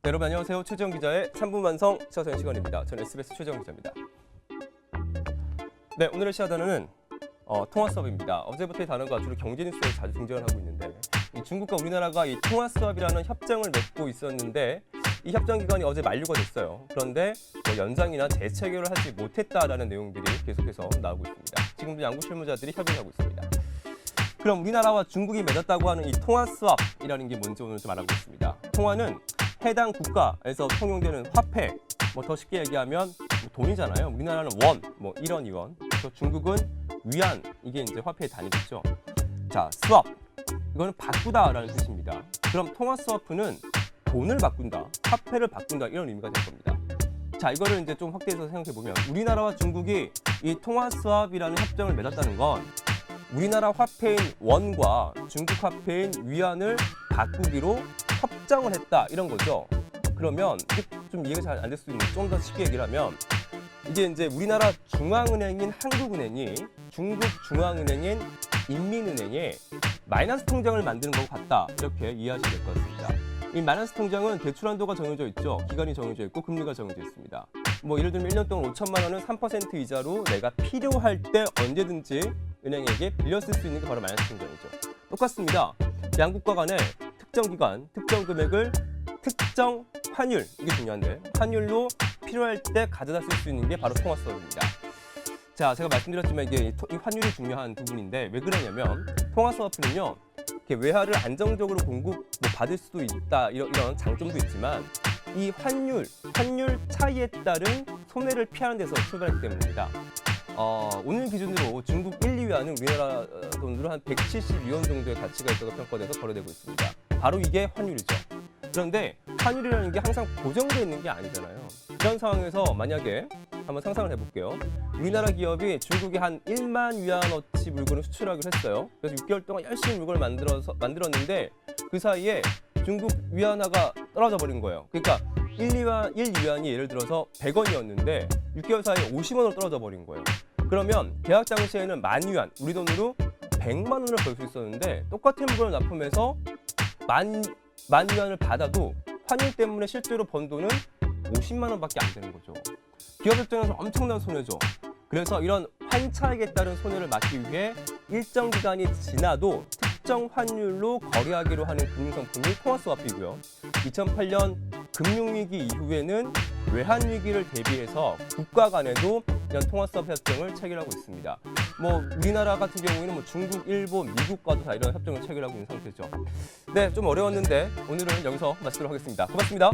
네, 여러분 안녕하세요. 최재형 기자의 3분 완성 시사소연 시간입니다. 저는 SBS 최재형 기자입니다. 네, 오늘의 시사 단어는 통화 수업입니다. 어제부터 이 단어가 주로 경제 뉴스에 자주 등장을 하고 있는데 이 중국과 우리나라가 이 통화 수업이라는 협정을 맺고 있었는데 이 협정 기간이 어제 만료가 됐어요. 그런데 연장이나 재체결을 하지 못했다라는 내용들이 계속해서 나오고 있습니다. 지금도 양국 실무자들이 협의를 하고 있습니다. 그럼 우리나라와 중국이 맺었다고 하는 이 통화 수업이라는 게 뭔지 오늘 좀 알아보겠습니다. 통화는 해당 국가에서 통용되는 화폐, 더 쉽게 얘기하면 돈이잖아요. 우리나라는 원, 1원, 2원. 그래서 중국은 위안, 이게 이제 화폐의 단위겠죠. 자, 스왑, 이거는 바꾸다라는 뜻입니다. 그럼 통화 스와프는 돈을 바꾼다, 화폐를 바꾼다 이런 의미가 될 겁니다. 자, 이거를 이제 좀 확대해서 생각해 보면 우리나라와 중국이 이 통화 스왑이라는 협정을 맺었다는 건 우리나라 화폐인 원과 중국 화폐인 위안을 바꾸기로 협정을 했다 이런 거죠. 그러면 좀 이해가 잘 안 될 수도 있는데 좀 더 쉽게 얘기를 하면 이게 이제 우리나라 중앙은행인 한국은행이 중국 중앙은행인 인민은행에 마이너스 통장을 만드는 것 같다 이렇게 이해하시면 될 것 같습니다. 이 마이너스 통장은 대출 한도가 정해져 있죠. 기간이 정해져 있고 금리가 정해져 있습니다. 예를 들면 1년 동안 5천만 원을 3% 이자로 내가 필요할 때 언제든지 은행에게 빌려 쓸 수 있는 게 바로 마이너스 통장이죠. 똑같습니다. 양국과 간에 특정 기간, 특정 금액을 특정 환율, 이게 중요한데 환율로 필요할 때 가져다 쓸 수 있는 게 바로 통화 수업입니다. 자, 제가 말씀드렸지만 이게 이 환율이 중요한 부분인데 왜 그러냐면 통화 수업은요 외화를 안정적으로 받을 수도 있다 이런 장점도 있지만 이 환율 차이에 따른 손해를 피하는 데서 출발했기 때문입니다. 오늘 기준으로 중국 1, 2위안은 우리나라 돈으로 한 172원 정도의 가치가 있다고 평가돼서 거래되고 있습니다. 바로 이게 환율이죠. 그런데 환율이라는 게 항상 고정되어 있는 게 아니잖아요. 이런 상황에서 만약에 한번 상상을 해볼게요. 우리나라 기업이 중국에 한 1만 위안어치 물건을 수출하기로 했어요. 그래서 6개월 동안 열심히 물건을 만들었는데 그 사이에 중국 위안화가 떨어져 버린 거예요. 그러니까 1, 2위안이 예를 들어서 100원이었는데 6개월 사이에 50원으로 떨어져 버린 거예요. 그러면 계약 당시에는 만 위안, 우리 돈으로 100만 원을 벌 수 있었는데 똑같은 물건을 납품해서 만 위안을 받아도 환율 때문에 실제로 번 돈은 50만 원밖에 안 되는 거죠. 기업 입장에서 엄청난 손해죠. 그래서 이런 환차익에 따른 손해를 막기 위해 일정 기간이 지나도 특정 환율로 거래하기로 하는 금융상품이 통화 스와프이고요. 2008년 금융위기 이후에는 외환위기를 대비해서 국가 간에도 이런 통화 스와프 협정을 체결하고 있습니다. 우리나라 같은 경우에는 중국, 일본, 미국과도 다 이런 협정을 체결하고 있는 상태죠. 네, 좀 어려웠는데 오늘은 여기서 마치도록 하겠습니다. 고맙습니다.